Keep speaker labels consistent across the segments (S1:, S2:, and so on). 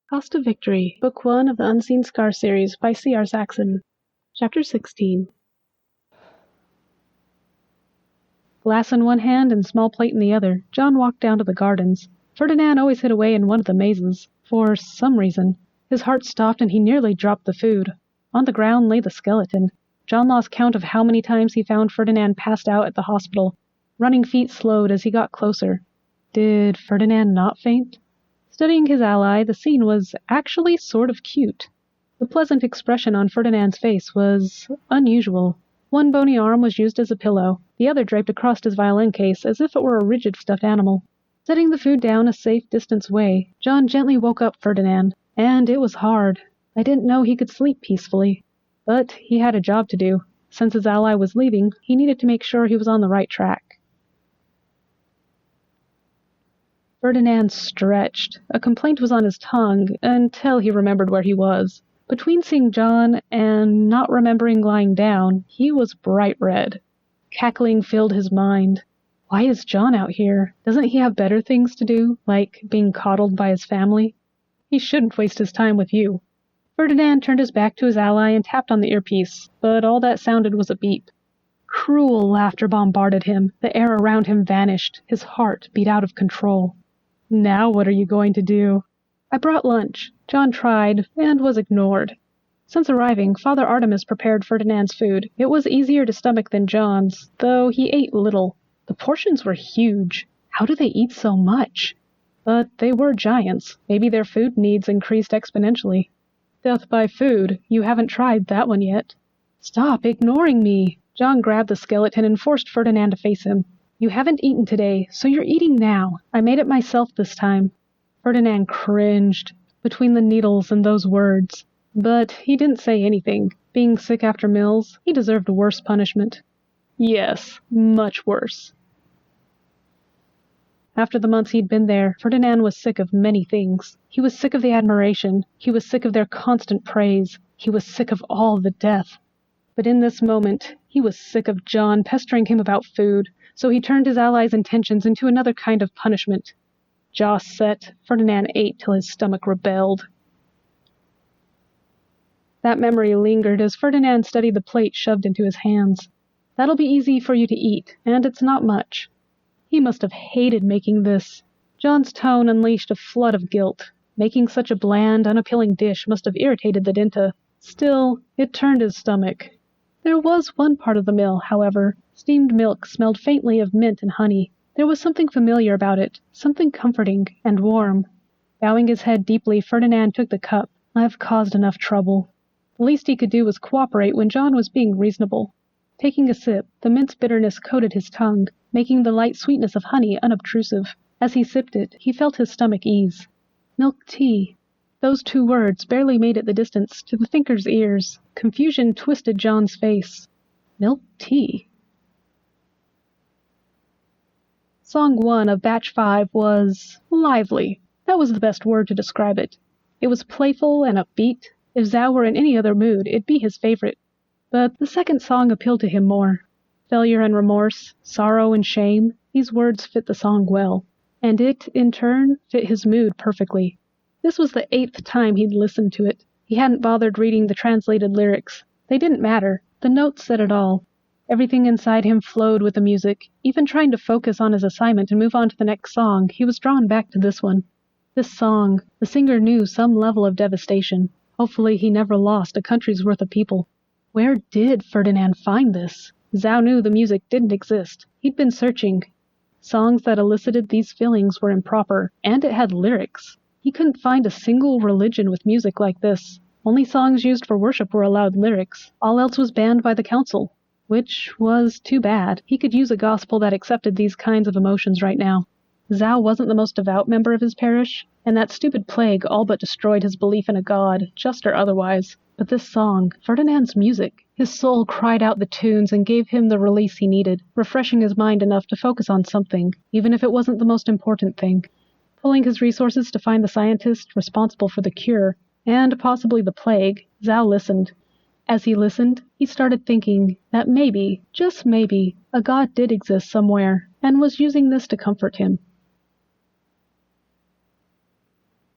S1: Cost of Victory, Book 1 of the Unseen Scar series by C.R. Saxon. Chapter 16. Glass in one hand and small plate in the other, John walked down to the gardens. Ferdinand always hid away in one of the mazes. For some reason, his heart stopped and he nearly dropped the food. On the ground lay the skeleton. John lost count of how many times he found Ferdinand passed out at the hospital. Running feet slowed as he got closer. Did Ferdinand not faint? Studying his ally, the scene was actually sort of cute. The pleasant expression on Ferdinand's face was unusual. One bony arm was used as a pillow, the other draped across his violin case as if it were a rigid stuffed animal. Setting the food down a safe distance away, John gently woke up Ferdinand, and it was hard. I didn't know he could sleep peacefully. But he had a job to do. Since his ally was leaving, he needed to make sure he was on the right track. Ferdinand stretched. A complaint was on his tongue until he remembered where he was. Between seeing John and not remembering lying down, he was bright red. Cackling filled his mind. Why is John out here? Doesn't he have better things to do, like being coddled by his family? He shouldn't waste his time with you. Ferdinand turned his back to his ally and tapped on the earpiece, but all that sounded was a beep. Cruel laughter bombarded him. The air around him vanished. His heart beat out of control. Now what are you going to do? I brought lunch. John tried, and was ignored. Since arriving, Father Artemis prepared Ferdinand's food. It was easier to stomach than John's, though he ate little. The portions were huge. How do they eat so much? But they were giants. Maybe their food needs increased exponentially. Death by food. You haven't tried that one yet. Stop ignoring me. John grabbed the skeleton and forced Ferdinand to face him. You haven't eaten today, so you're eating now. I made it myself this time. Ferdinand cringed between the needles and those words. But he didn't say anything. Being sick after meals, he deserved worse punishment. Yes, much worse. After the months he'd been there, Ferdinand was sick of many things. He was sick of the admiration. He was sick of their constant praise. He was sick of all the death. But in this moment, he was sick of John pestering him about food. So he turned his ally's intentions into another kind of punishment. Jaw set, Ferdinand ate till his stomach rebelled. That memory lingered as Ferdinand studied the plate shoved into his hands. That'll be easy for you to eat, and it's not much. He must have hated making this. John's tone unleashed a flood of guilt. Making such a bland, unappealing dish must have irritated the Dinta. Still, it turned his stomach. There was one part of the meal, however. Steamed milk smelled faintly of mint and honey. There was something familiar about it, something comforting and warm. Bowing his head deeply, Ferdinand took the cup. I've caused enough trouble. The least he could do was cooperate when John was being reasonable. Taking a sip, the mint's bitterness coated his tongue, making the light sweetness of honey unobtrusive. As he sipped it, he felt his stomach ease. Milk tea. Those two words barely made it the distance to the thinker's ears. Confusion twisted John's face. Milk tea. Song 1 of Batch 5 was lively. That was the best word to describe it. It was playful and upbeat. If Zhao were in any other mood, it'd be his favorite. But the second song appealed to him more. Failure and remorse, sorrow and shame, these words fit the song well. And it, in turn, fit his mood perfectly. This was the 8th time he'd listened to it. He hadn't bothered reading the translated lyrics. They didn't matter. The notes said it all. Everything inside him flowed with the music. Even trying to focus on his assignment and move on to the next song, he was drawn back to this one. This song, the singer knew some level of devastation. Hopefully he never lost a country's worth of people. Where did Ferdinand find this? Zhao knew the music didn't exist. He'd been searching. Songs that elicited these feelings were improper, and it had lyrics. He couldn't find a single religion with music like this. Only songs used for worship were allowed lyrics. All else was banned by the council. Which was too bad. He could use a gospel that accepted these kinds of emotions right now. Zhao wasn't the most devout member of his parish, and that stupid plague all but destroyed his belief in a god, just or otherwise. But this song, Ferdinand's music, his soul cried out the tunes and gave him the release he needed, refreshing his mind enough to focus on something, even if it wasn't the most important thing. Pulling his resources to find the scientist responsible for the cure, and possibly the plague, Zhao listened. As he listened, he started thinking that maybe, just maybe, a god did exist somewhere, and was using this to comfort him.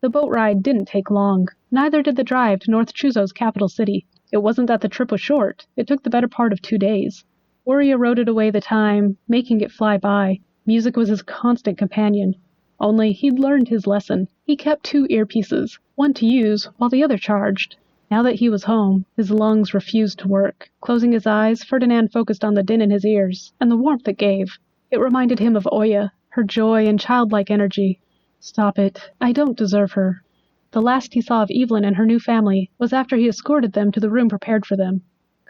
S1: The boat ride didn't take long. Neither did the drive to North Chuzo's capital city. It wasn't that the trip was short. It took the better part of 2 days. Worry eroded away the time, making it fly by. Music was his constant companion. Only he'd learned his lesson. He kept 2 earpieces, one to use while the other charged. Now that he was home, his lungs refused to work. Closing his eyes, Ferdinand focused on the din in his ears and the warmth it gave. It reminded him of Oya, her joy and childlike energy. Stop it. I don't deserve her. The last he saw of Evelyn and her new family was after he escorted them to the room prepared for them.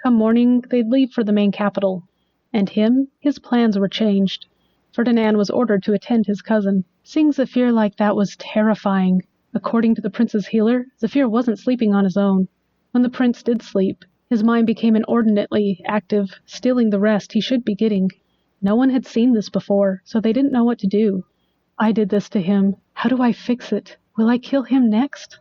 S1: Come morning, they'd leave for the main capital. And him? His plans were changed. Ferdinand was ordered to attend his cousin. Seeing Zephyr like that was terrifying. According to the prince's healer, Zephyr wasn't sleeping on his own. When the prince did sleep, his mind became inordinately active, stealing the rest he should be getting. No one had seen this before, so they didn't know what to do. I did this to him. How do I fix it? Will I kill him next?